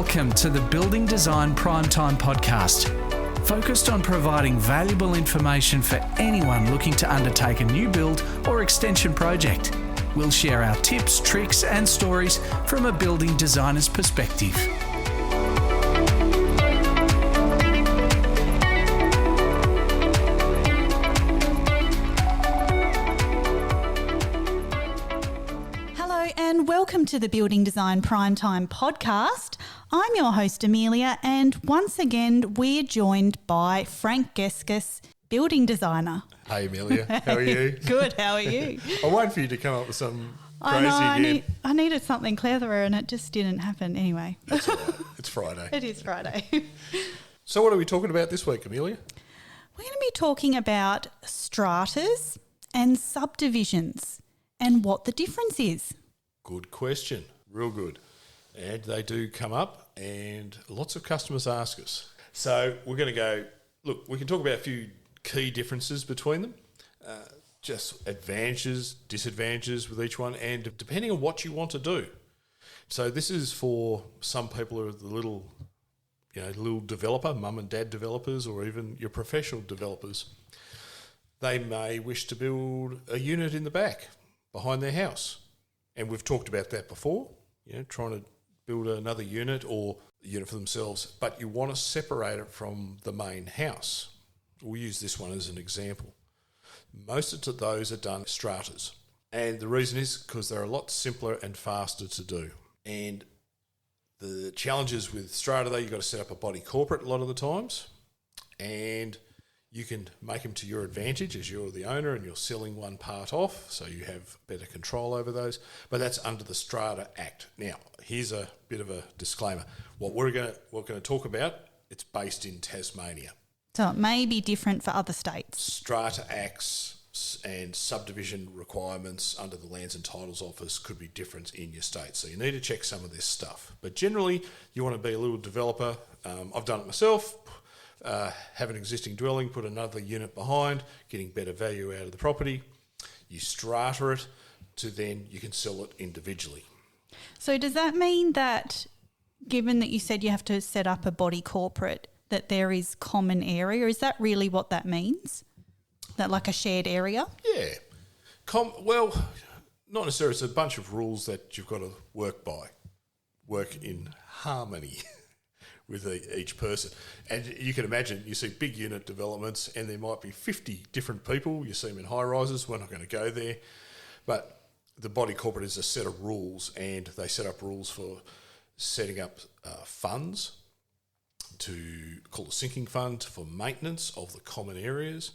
Welcome to the Building Design Primetime Podcast, focused on providing valuable information for anyone looking to undertake a new build or extension project. We'll share our tips, tricks and stories from a building designer's perspective. Welcome to the Building Design Primetime Podcast. I'm your host, Amelia, and once again, we're joined by Frank Geskus, building designer. Hey, Amelia. How are you? Good, how are you? I waited for you to come up with something crazy again. I needed something cleverer and it just didn't happen anyway. That's all right. It's Friday. It is Friday. So what are we talking about this week, Amelia? We're going to be talking about stratas and subdivisions and what the difference is. Good question. Real good. And they do come up and lots of customers ask us. So we're going to go, look, we can talk about a few key differences between them, just advantages, disadvantages with each one, and depending on what you want to do. So this is for some people who are the little developer, mum and dad developers, or even your professional developers. They may wish to build a unit in the back behind their house. And we've talked about that before, trying to build another unit or a unit for themselves, but you want to separate it from the main house. We'll use this one as an example. Most of those are done stratas. And the reason is because they're a lot simpler and faster to do. And the challenges with strata, though, you've got to set up a body corporate a lot of the times. And you can make them to your advantage as you're the owner and you're selling one part off, so you have better control over those. But that's under the Strata Act. Now, here's a bit of a disclaimer. What we're going to talk about, it's based in Tasmania. So it may be different for other states. Strata Acts and subdivision requirements under the Lands and Titles Office could be different in your state. So you need to check some of this stuff. But generally, you want to be a little developer. I've done it myself. Have an existing dwelling, put another unit behind, getting better value out of the property. You strata it to then you can sell it individually. So does that mean that, given that you said you have to set up a body corporate, that there is common area? Is that really what that means? That like a shared area? Yeah. Well, not necessarily. It's a bunch of rules that you've got to work by, work in harmony with each person. And you can imagine, you see big unit developments and there might be 50 different people. You see them in high rises. We're not going to go there. But the body corporate is a set of rules, and they set up rules for setting up funds to call a sinking fund for maintenance of the common areas.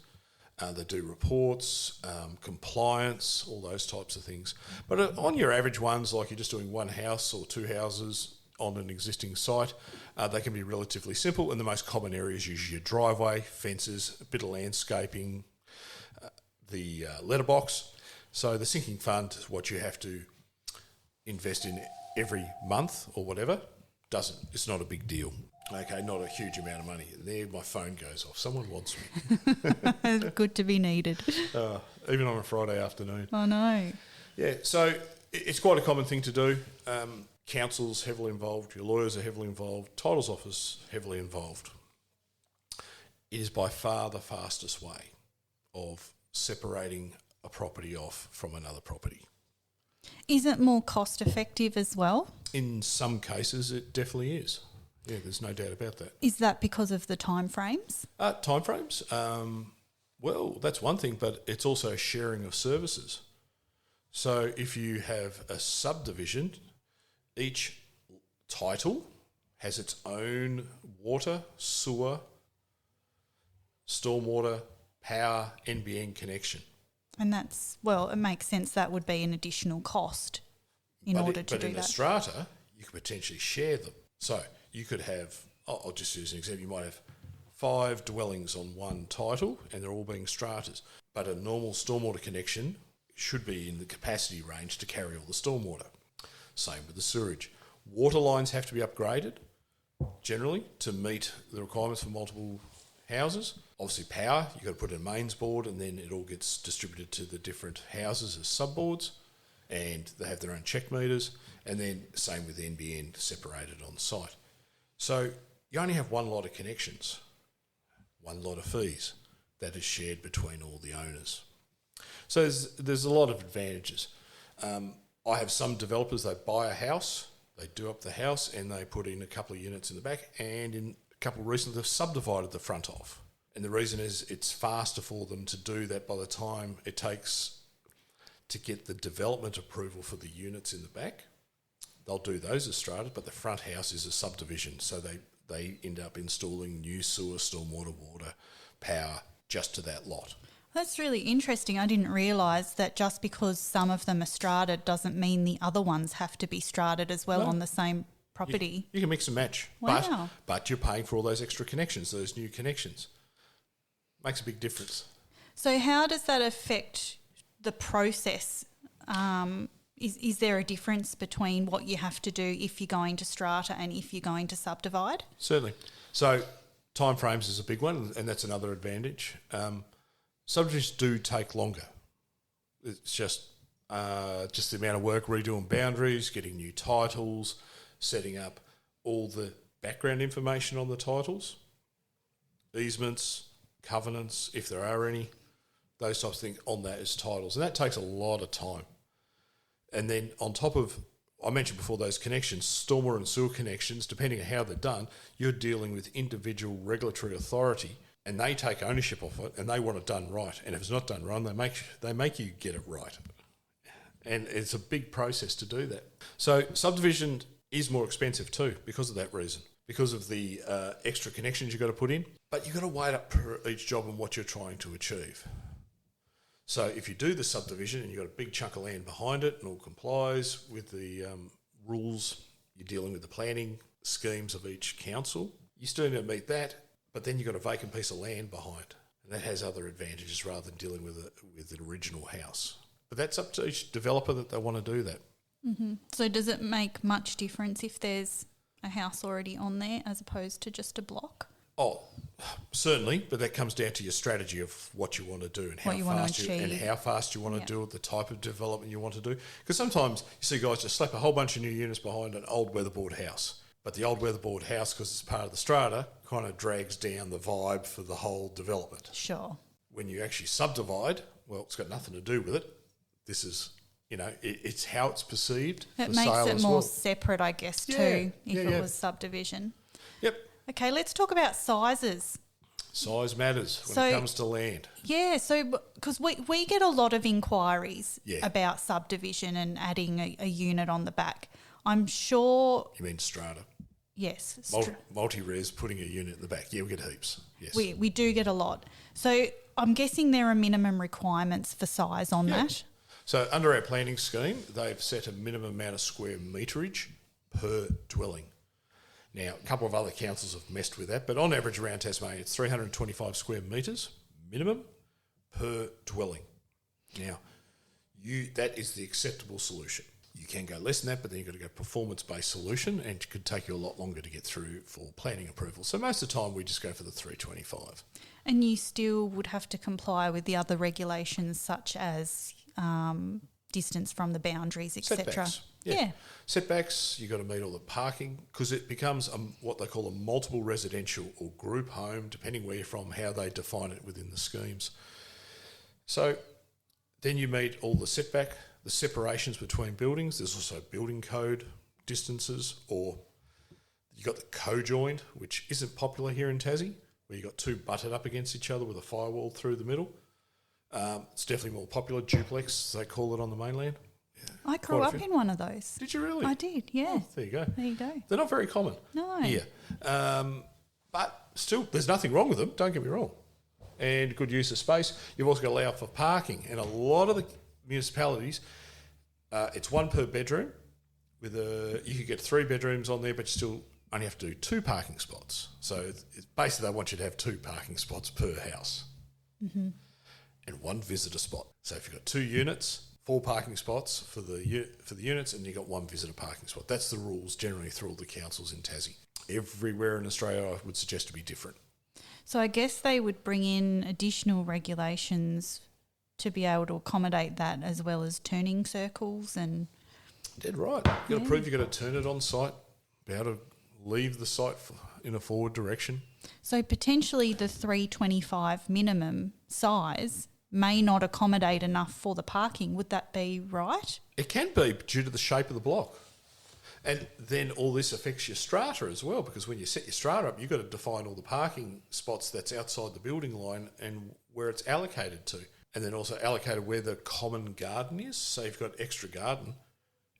They do reports, compliance, all those types of things. But on your average ones, like you're just doing one house or two houses on an existing site, they can be relatively simple, and the most common areas usually your driveway, fences, a bit of landscaping, the letterbox. So the sinking fund is what you have to invest in every month or whatever. It's not a big deal. Okay, not a huge amount of money. There, my phone goes off. Someone wants me. Good to be needed. Even on a Friday afternoon. I know. Yeah, so it's quite a common thing to do. Council's heavily involved, your lawyers are heavily involved, titles office heavily involved. It is by far the fastest way of separating a property off from another property. Is it more cost effective as well? In some cases, it definitely is. Yeah, there's no doubt about that. Is that because of the timeframes? Timeframes? Well, that's one thing, but it's also sharing of services. So if you have a subdivision, each title has its own water, sewer, stormwater, power, NBN connection. And it makes sense that would be an additional cost in order to do that. But in a strata, you could potentially share them. So you could have, I'll just use an example, you might have 5 dwellings on one title and they're all being stratas. But a normal stormwater connection should be in the capacity range to carry all the stormwater. Same with the sewage. Water lines have to be upgraded, generally, to meet the requirements for multiple houses. Obviously power, you've got to put in a mains board and then it all gets distributed to the different houses as subboards, and they have their own check meters, and then same with NBN separated on site. So you only have one lot of connections, one lot of fees that is shared between all the owners. So there's a lot of advantages. I have some developers, they buy a house, they do up the house and they put in a couple of units in the back, and in a couple recently they've subdivided the front off. And the reason is it's faster for them to do that by the time it takes to get the development approval for the units in the back. They'll do those as strata, but the front house is a subdivision. So they end up installing new sewer, stormwater, water, power just to that lot. That's really interesting. I didn't realise that just because some of them are strata doesn't mean the other ones have to be strated as well on the same property. You can mix and match. Wow. But you're paying for all those extra connections, those new connections. Makes a big difference. So how does that affect the process? Is there a difference between what you have to do if you're going to strata and if you're going to subdivide? Certainly. So timeframes is a big one, and that's another advantage. Subdivisions do take longer. It's just the amount of work redoing boundaries, getting new titles, setting up all the background information on the titles, easements, covenants, if there are any, those types of things on that as titles. And that takes a lot of time. And then on top of, I mentioned before, those connections, stormwater and sewer connections, depending on how they're done, you're dealing with individual regulatory authority, and they take ownership of it and they want it done right. And if it's not done right, they make you get it right. And it's a big process to do that. So subdivision is more expensive too because of that reason, because of the extra connections you've got to put in. But you've got to weigh up per each job and what you're trying to achieve. So if you do the subdivision and you've got a big chunk of land behind it and all complies with the rules, you're dealing with the planning schemes of each council, you still need to meet that, but then you've got a vacant piece of land behind. And that has other advantages rather than dealing with an original house. But that's up to each developer that they want to do that. Mm-hmm. So does it make much difference if there's a house already on there as opposed to just a block? Oh, certainly, but that comes down to your strategy of what you want to do and how fast you want to do it, the type of development you want to do. Because sometimes you see guys just slap a whole bunch of new units behind an old weatherboard house. But the old weatherboard house, because it's part of the strata, kind of drags down the vibe for the whole development. Sure. When you actually subdivide, well, it's got nothing to do with it. This is, it's how it's perceived. It makes it more separate, I guess, too, if it was subdivision. Yep. Okay, let's talk about sizes. Size matters when it comes to land. Yeah, so because we get a lot of inquiries Yeah. about subdivision and adding a unit on the back. I'm sure... You mean strata? Yes. Multi-res, putting a unit in the back. Yeah, we get heaps. Yes. We do get a lot. So I'm guessing there are minimum requirements for size on that. So under our planning scheme, they've set a minimum amount of square meterage per dwelling. Now, a couple of other councils have messed with that, but on average around Tasmania, it's 325 square metres minimum per dwelling. Now, that is the acceptable solution. You can go less than that, but then you've got to go performance-based solution, and it could take you a lot longer to get through for planning approval. So most of the time, we just go for the 325. And you still would have to comply with the other regulations, such as distance from the boundaries, etc. Setbacks. Yeah. Setbacks, you've got to meet all the parking, because it becomes what they call a multiple residential or group home, depending where you're from, how they define it within the schemes. So then you meet all the separations between buildings. There's also building code distances, or you've got the co-joined, which isn't popular here in Tassie, where you've got two butted up against each other with a firewall through the middle. It's definitely more popular. Duplex, they call it on the mainland. Yeah, I grew up in one of those. Did you really? I did, yeah. Oh, there you go. There you go. They're not very common. No. Here. But still, there's nothing wrong with them, don't get me wrong. And good use of space. You've also got to allow for parking. And a lot of the municipalities, it's one per bedroom. You could get 3 bedrooms on there, but you still only have to do 2 parking spots. So it's basically they want you to have 2 parking spots per house. Mm-hmm. And 1 visitor spot. So if you've got 2 units, 4 parking spots for the units, and you've got 1 visitor parking spot. That's the rules generally through all the councils in Tassie. Everywhere in Australia, I would suggest to be different. So I guess they would bring in additional regulations to be able to accommodate that, as well as turning circles and... Dead right. You've got to prove you've got to turn it on site, be able to leave the site in a forward direction. So potentially the 325 minimum size may not accommodate enough for the parking. Would that be right? It can be due to the shape of the block. And then all this affects your strata as well, because when you set your strata up, you've got to define all the parking spots that's outside the building line and where it's allocated to. And then also allocated where the common garden is. So if you've got extra garden,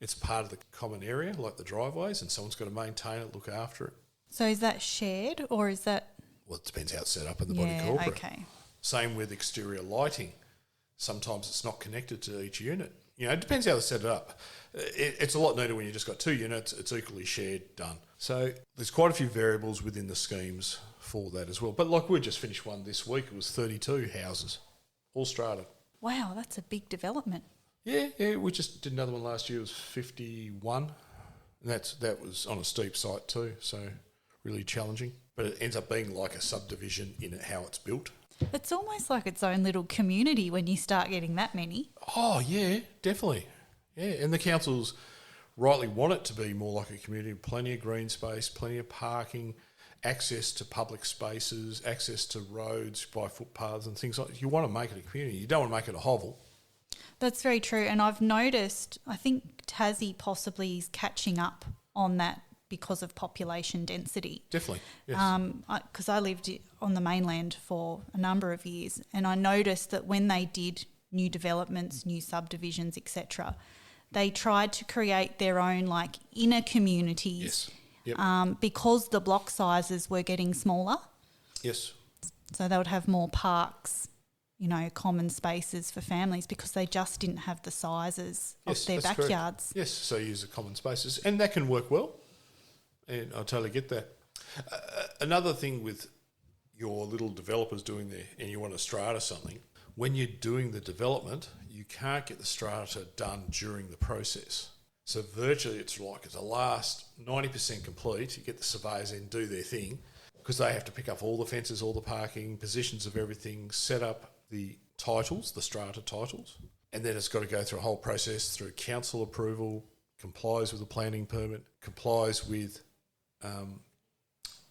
it's part of the common area, like the driveways, and someone's got to maintain it, look after it. So is that shared or is that... Well, it depends how it's set up in the body corporate. Okay. Same with exterior lighting. Sometimes it's not connected to each unit. You know, it depends how they set it up. It's a lot neater when you've just got two units. It's equally shared, done. So there's quite a few variables within the schemes for that as well. But like we just finished one this week. It was 32 houses, all strata. Wow, that's a big development. Yeah, we just did another one last year. It was 51. And that was on a steep site too, so really challenging. But it ends up being like a subdivision in how it's built. It's almost like its own little community when you start getting that many. Oh, yeah, definitely. Yeah, and the councils rightly want it to be more like a community, plenty of green space, plenty of parking, access to public spaces, access to roads by footpaths and things like that. You want to make it a community. You don't want to make it a hovel. That's very true. And I've noticed, I think Tassie possibly is catching up on that because of population density. Definitely, yes. Because I lived on the mainland for a number of years, and I noticed that when they did new developments, new subdivisions, etc., they tried to create their own like inner communities. Yes. Yep. Because the block sizes were getting smaller. Yes. So they would have more parks, you know, common spaces for families because they just didn't have the sizes of their backyards. Correct. Yes, so you use the common spaces, and that can work well. And I totally get that. Another thing with your little developers doing there, and you want to strata something, when you're doing the development, you can't get the strata done during the process. So virtually it's like it's the last 90% complete. You get the surveyors in, do their thing, because they have to pick up all the fences, all the parking, positions of everything, set up the titles, the strata titles, and then it's got to go through a whole process through council approval, complies with the planning permit, complies with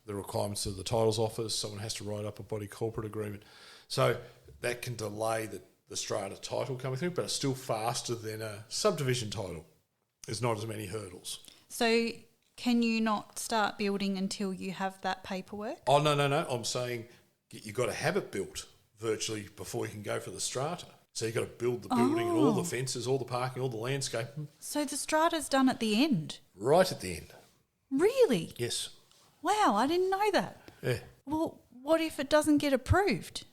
the requirements of the titles office. Someone has to write up a body corporate agreement. So that can delay the strata title coming through, but it's still faster than a subdivision title. There's not as many hurdles. So can you not start building until you have that paperwork? Oh, no. I'm saying you've got to have it built virtually before you can go for the strata. So you've got to build the building and all the fences, all the parking, all the landscaping. So the strata's done at the end? Right at the end. Really? Yes. Wow, I didn't know that. Yeah. Well, what if it doesn't get approved?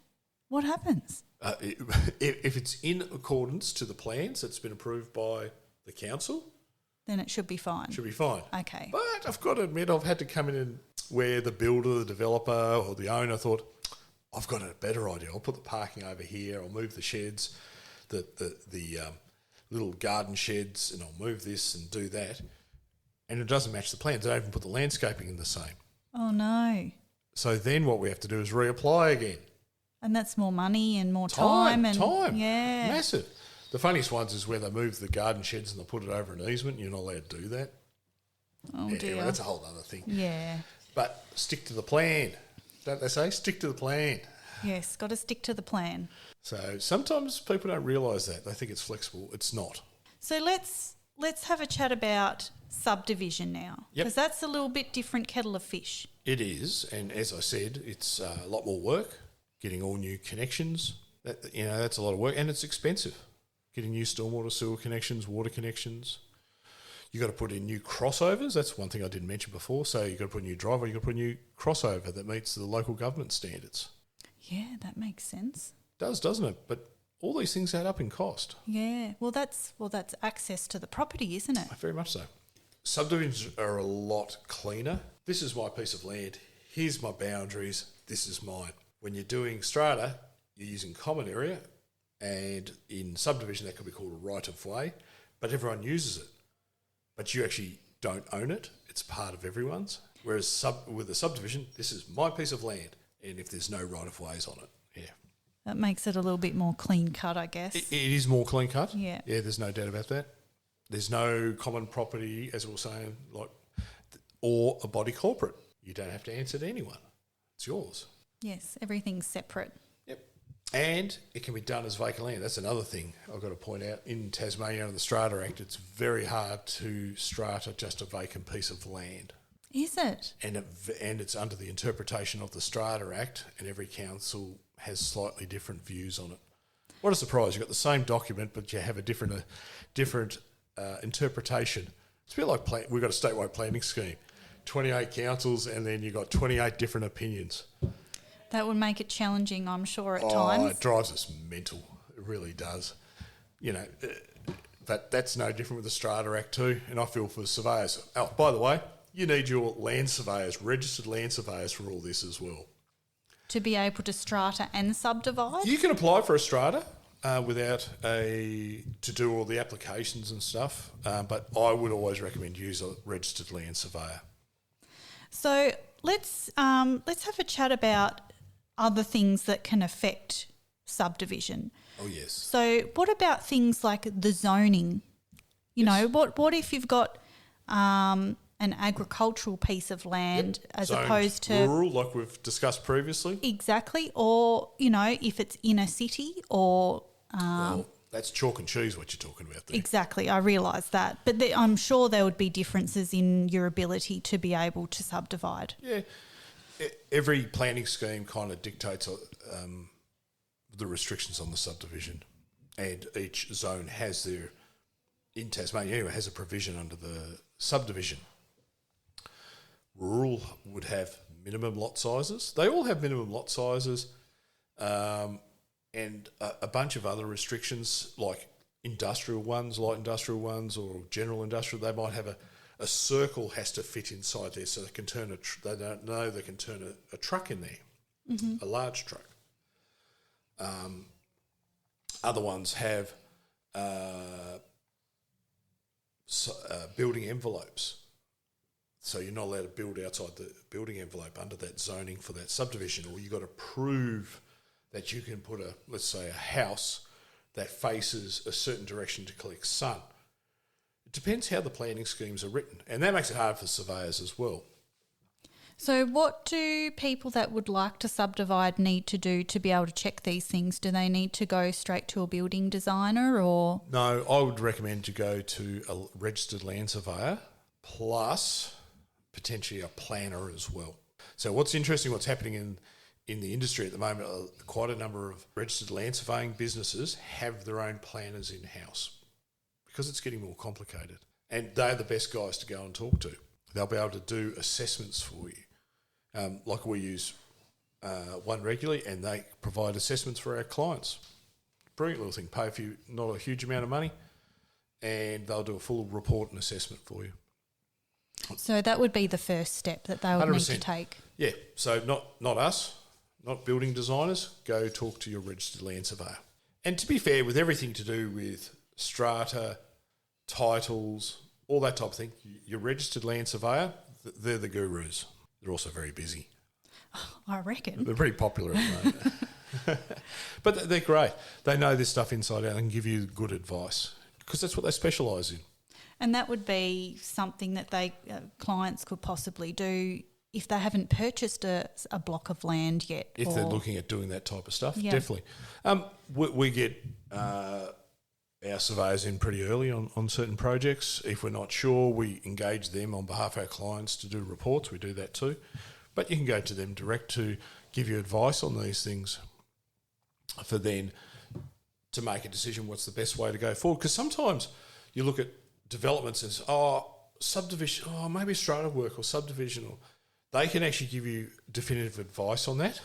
What happens? If it's in accordance to the plans that's been approved by the council, then it should be fine. Should be fine. Okay. But I've got to admit, I've had to come in and where the builder, the developer or the owner thought, I've got a better idea. I'll put the parking over here. I'll move the sheds, the little garden sheds, and I'll move this and do that. And it doesn't match the plans. They don't even put the landscaping in the same. Oh, no. So then what we have to do is reapply again. And that's more money and more time. Time. Yeah. Massive. The funniest ones is where they move the garden sheds and they put it over an easement. You're not allowed to do that. Oh, yeah, dear. Well, that's a whole other thing. Yeah. But stick to the plan. Don't they say? Stick to the plan. Yes, got to stick to the plan. So sometimes people don't realise that. They think it's flexible. It's not. So let's have a chat about subdivision now, because that's a little bit different kettle of fish. It is, and as I said, it's a lot more work, getting all new connections. That's a lot of work, and it's expensive. Getting new stormwater, sewer connections, water connections. You've got to put in new crossovers. That's one thing I didn't mention before. So you've got to put a new driveway, you've got to put a new crossover that meets the local government standards. Yeah, that makes sense. Does, doesn't it? But all these things add up in cost. Yeah, well, that's access to the property, isn't it? Very much so. Subdivisions are a lot cleaner. This is my piece of land. Here's my boundaries. This is mine. When you're doing strata, you're using common area, and in subdivision that could be called a right of way, but everyone uses it. But you actually don't own it. It's part of everyone's. Whereas with a subdivision, this is my piece of land, and if there's no right of ways on it, yeah. That makes it a little bit more clean cut, I guess. It is more clean cut. Yeah. Yeah, there's no doubt about that. There's no common property, as we were saying, like or a body corporate. You don't have to answer to anyone. It's yours. Yes, everything's separate. Yep. And it can be done as vacant land. That's another thing I've got to point out. In Tasmania under the Strata Act, it's very hard to strata just a vacant piece of land. Is it? And it's under the interpretation of the Strata Act, and every council has slightly different views on it. What a surprise. You've got the same document, but you have a different interpretation. It's a bit like we've got a statewide planning scheme. 28 councils, and then you've got 28 different opinions. That would make it challenging, I'm sure, at times. It drives us mental. It really does. You know, but that's no different with the Strata Act too, and I feel for surveyors. Oh, by the way, you need your land surveyors, registered land surveyors for all this as well. To be able to strata and subdivide? You can apply for a strata to do all the applications and stuff, but I would always recommend use a registered land surveyor. So let's have a chat about other things that can affect subdivision. Oh yes. So what about things like the zoning? You know, what if you've got an agricultural piece of land as Zoned opposed to rural, like we've discussed previously? Exactly. Or, you know, if it's in a city or well, that's chalk and cheese what you're talking about there. Exactly, I realise that. But I'm sure there would be differences in your ability to be able to subdivide. Yeah. Every planning scheme kind of dictates the restrictions on the subdivision, and each zone has in Tasmania anyway, has a provision under the subdivision. Rural would have minimum lot sizes. They all have minimum lot sizes, and a bunch of other restrictions like industrial ones, light industrial ones, or general industrial. They might have a circle has to fit inside there, so they can turn they don't know they can turn a truck in there, a large truck. Other ones have building envelopes. So you're not allowed to build outside the building envelope under that zoning for that subdivision, or you've got to prove that you can put let's say a house that faces a certain direction to collect sun. It depends how the planning schemes are written, and that makes it hard for surveyors as well. So what do people that would like to subdivide need to do to be able to check these things? Do they need to go straight to a building designer or? No, I would recommend to go to a registered land surveyor plus potentially a planner as well. So what's interesting, what's happening in the industry at the moment, quite a number of registered land surveying businesses have their own planners in-house because it's getting more complicated. And they're the best guys to go and talk to. They'll be able to do assessments for you. Like we use one regularly, and they provide assessments for our clients. Brilliant little thing. Pay not a huge amount of money, and they'll do a full report and assessment for you. So that would be the first step that they would 100%. need to take. Yeah, so not us, not building designers. Go talk to your registered land surveyor. And to be fair, with everything to do with strata, titles, all that type of thing, your registered land surveyor, they're the gurus. They're also very busy. I reckon. They're pretty popular at the moment. But they're great. They know this stuff inside out and give you good advice because that's what they specialise in. And that would be something that clients could possibly do if they haven't purchased a block of land yet. If they're looking at doing that type of stuff, yeah. Definitely. We get our surveyors in pretty early on certain projects. If we're not sure, we engage them on behalf of our clients to do reports. We do that too. But you can go to them direct to give you advice on these things for then to make a decision what's the best way to go forward. Because sometimes you look at developments and say, subdivision, maybe strata work or subdivision, or they can actually give you definitive advice on that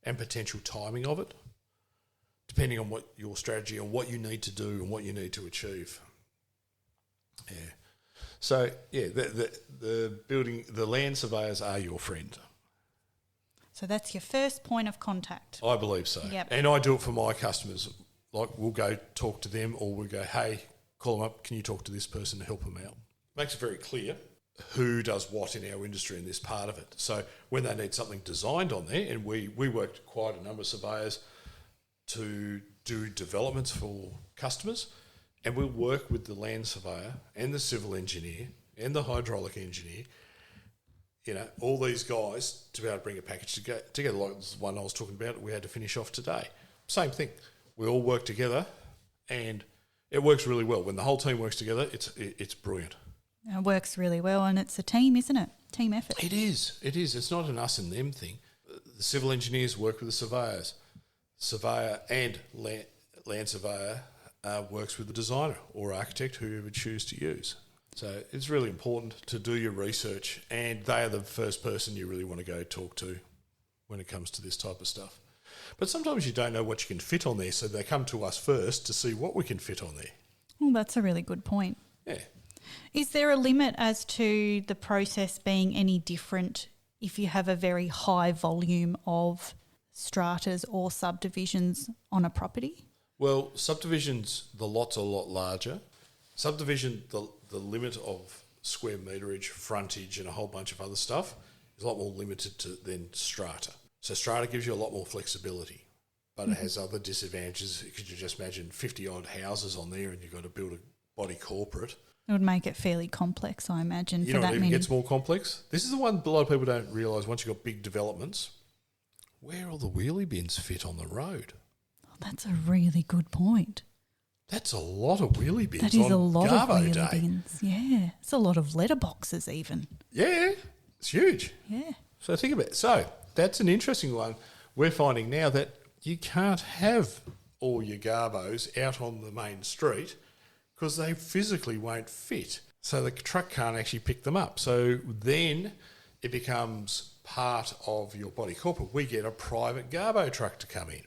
and potential timing of it, depending on what your strategy and what you need to do and what you need to achieve. Yeah. So yeah, the land surveyors are your friend. So that's your first point of contact. I believe so. Yep. And I do it for my customers. Like we'll go talk to them, or we'll go, hey, call them up, can you talk to this person to help them out? Makes it very clear who does what in our industry in this part of it. So when they need something designed on there, and we worked quite a number of surveyors to do developments for customers, and we'll work with the land surveyor and the civil engineer and the hydraulic engineer all these guys to be able to bring a package together, like the one I was talking about, we had to finish off today. Same thing. We all work together, and it works really well. When the whole team works together, it's brilliant. It works really well, and it's a team, isn't it? Team effort. It is. It's not an us and them thing. The civil engineers work with the surveyors. Surveyor and land surveyor works with the designer or architect, who you would choose to use. So it's really important to do your research, and they are the first person you really want to go talk to when it comes to this type of stuff. But sometimes you don't know what you can fit on there, so they come to us first to see what we can fit on there. Well, that's a really good point. Yeah. Is there a limit as to the process being any different if you have a very high volume of stratas or subdivisions on a property? Well, subdivisions, the lots are a lot larger. Subdivision, the limit of square meterage, frontage and a whole bunch of other stuff is a lot more limited than strata. So strata gives you a lot more flexibility, but it has other disadvantages. Could you just imagine 50-odd houses on there and you've got to build a body corporate? It would make it fairly complex, I imagine. You know what even gets more complex? This is the one a lot of people don't realise. Once you've got big developments, where all the wheelie bins fit on the road. Oh, that's a really good point. That's a lot of wheelie bins. That is a lot of Garbo wheelie Day. bins. Yeah, it's a lot of letterboxes even. Yeah, it's huge. Yeah. So think about it. So that's an interesting one. We're finding now that you can't have all your garbos out on the main street because they physically won't fit. So the truck can't actually pick them up. So then it becomes part of your body corporate. We get a private garbo truck to come in.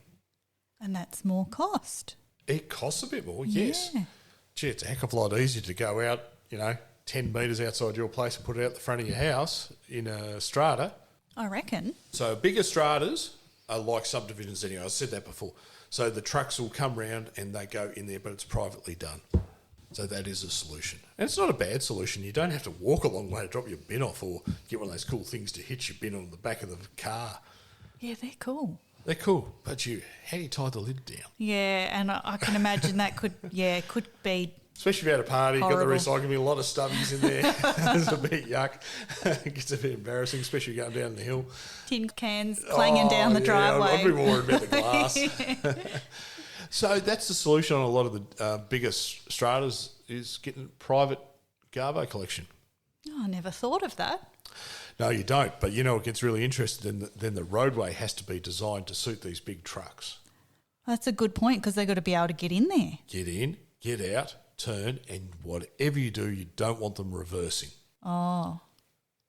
And that's more cost. It costs a bit more, yes. Yeah. Gee, it's a heck of a lot easier to go out, 10 metres outside your place and put it out the front of your house in a strata. I reckon. So bigger stratas are like subdivisions anyway. I said that before. So the trucks will come round and they go in there, but it's privately done. So that is a solution. And it's not a bad solution. You don't have to walk a long way to drop your bin off or get one of those cool things to hitch your bin on the back of the car. Yeah, they're cool. They're cool, but how do you tie the lid down? Yeah, and I can imagine that could be Especially if you're at a party, you've got the horrible. recycling bin, a lot of stubbies in there. It's a bit yuck. It gets a bit embarrassing, especially going down the hill. tin cans clanging down the Yeah, driveway. I'd be worried about the glass. So that's the solution on a lot of the biggest stratas is getting private garbo collection. Oh, I never thought of that. No, you don't. But it gets really interesting. Then the roadway has to be designed to suit these big trucks. That's a good point because they've got to be able to get in there. Get in, get out, turn, and whatever you do, you don't want them reversing. Oh,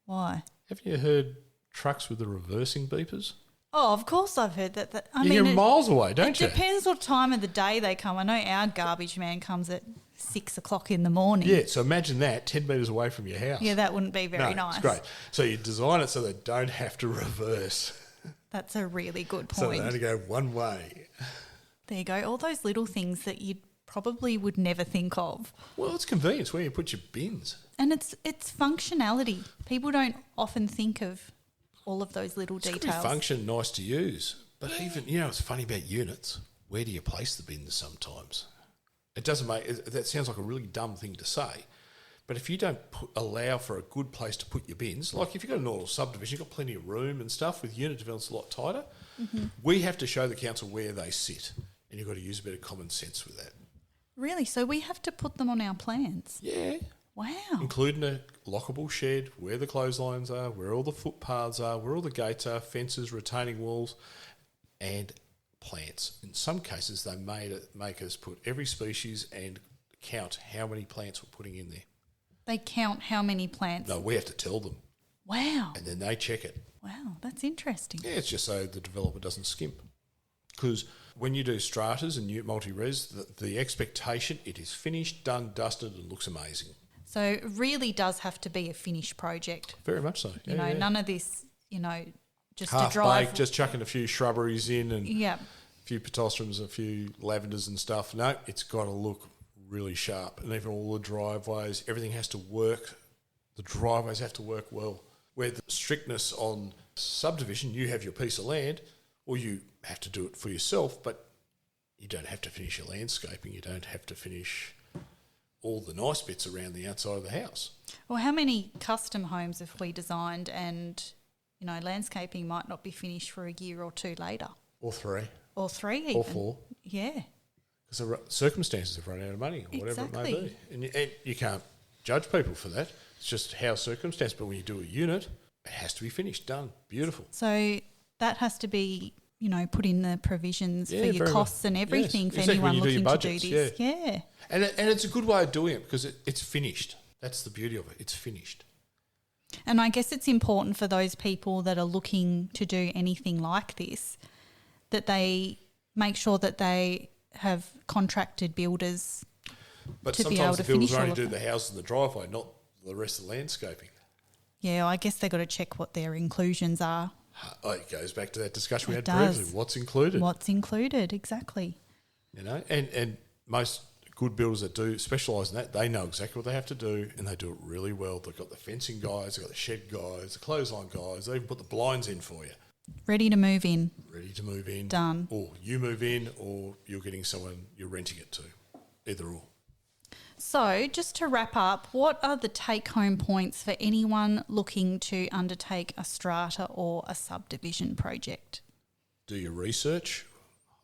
why? Have you heard trucks with the reversing beepers? Oh, of course I've heard that. You hear miles away, don't you? It depends what time of the day they come. I know our garbage man comes at 6 o'clock in the morning. Yeah, so imagine that, 10 metres away from your house. Yeah, that wouldn't be very nice. It's great. So you design it so they don't have to reverse. That's a really good So point. they only go one way. There you go. All those little things that you probably would never think of. Well, it's convenience where you put your bins. And it's functionality. People don't often think of all of those little It's got to details. be function, nice to use. But even, it's funny about units. Where do you place the bins sometimes? It doesn't that sounds like a really dumb thing to say. But if you don't allow for a good place to put your bins, like if you've got a normal subdivision, you've got plenty of room and stuff, with unit developments a lot tighter, we have to show the council where they sit. And you've got to use a bit of common sense with that. Really? So we have to put them on our plans? Yeah. Wow. Including a lockable shed, where the clotheslines are, where all the footpaths are, where all the gates are, fences, retaining walls, and plants. In some cases, they make us put every species and count how many plants we're putting in there. They count how many plants? No, we have to tell them. Wow. And then they check it. Wow, that's interesting. Yeah, it's just so the developer doesn't skimp. Because when you do stratas and multi-res, the expectation, it is finished, done, dusted, and looks amazing. So it really does have to be a finished project. Very much so. You know, none of this, just half to drive. baked, just chucking a few shrubberies in and Yeah. a few pitostrums, a few lavenders and stuff. No, it's got to look really sharp. And even all the driveways, everything has to work. The driveways have to work well. Where the strictness on subdivision, you have your piece of land, or you have to do it for yourself, but you don't have to finish your landscaping. You don't have to finish all the nice bits around the outside of the house. Well, how many custom homes have we designed and, landscaping might not be finished for a year or two later? Or 3. Or 3 even. Or 4. Yeah. Because the circumstances have run out of money or whatever it may Exactly. be. And you can't judge people for that. It's just how circumstance. But when you do a unit, it has to be finished, done, beautiful. So that has to be, put in the provisions for your very costs much. and everything Yes, for exactly, when anyone you do your looking to do budgets, this. Yeah. And it's a good way of doing it because it's finished. That's the beauty of it. It's finished. And I guess it's important for those people that are looking to do anything like this that they make sure that they have contracted builders But to be sometimes able the to builders finish all only of do them. the house and the driveway, not the rest of the landscaping. Yeah, I guess they've got to check what their inclusions are. Oh, it goes back to that discussion we had It does. previously. What's included? What's included, exactly. And most good builders that do specialise in that, they know exactly what they have to do and they do it really well. They've got the fencing guys, they've got the shed guys, the clothesline guys, they even put the blinds in for you. Ready to move in. Ready to move in. Done. Or you move in or you're getting someone you're renting it to. Either or. So, just to wrap up, what are the take-home points for anyone looking to undertake a strata or a subdivision project? Do your research.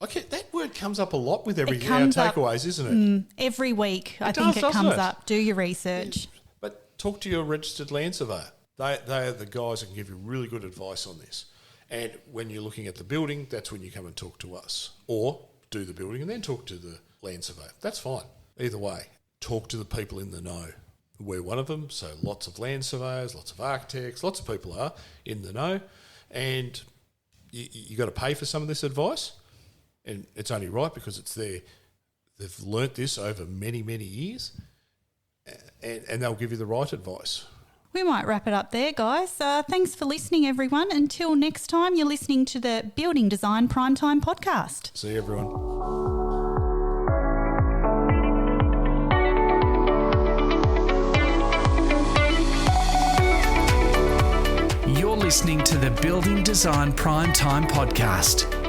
Okay, that word comes up a lot with every our comes up, takeaways, isn't it? Every week, I It think does, it doesn't comes it? up. Do your research. But talk to your registered land surveyor. They are the guys that can give you really good advice on this. And when you're looking at the building, that's when you come and talk to us. Or do the building and then talk to the land surveyor. That's fine. Either way, talk to the people in the know. We're one of them, so lots of land surveyors, lots of architects, lots of people are in the know. And you got to pay for some of this advice. And it's only right because it's there. They've learnt this over many, many years. And they'll give you the right advice. We might wrap it up there, guys. Thanks for listening, everyone. Until next time, you're listening to the Building Design Primetime Podcast. See you, everyone. You're listening to the Building Design Primetime Podcast.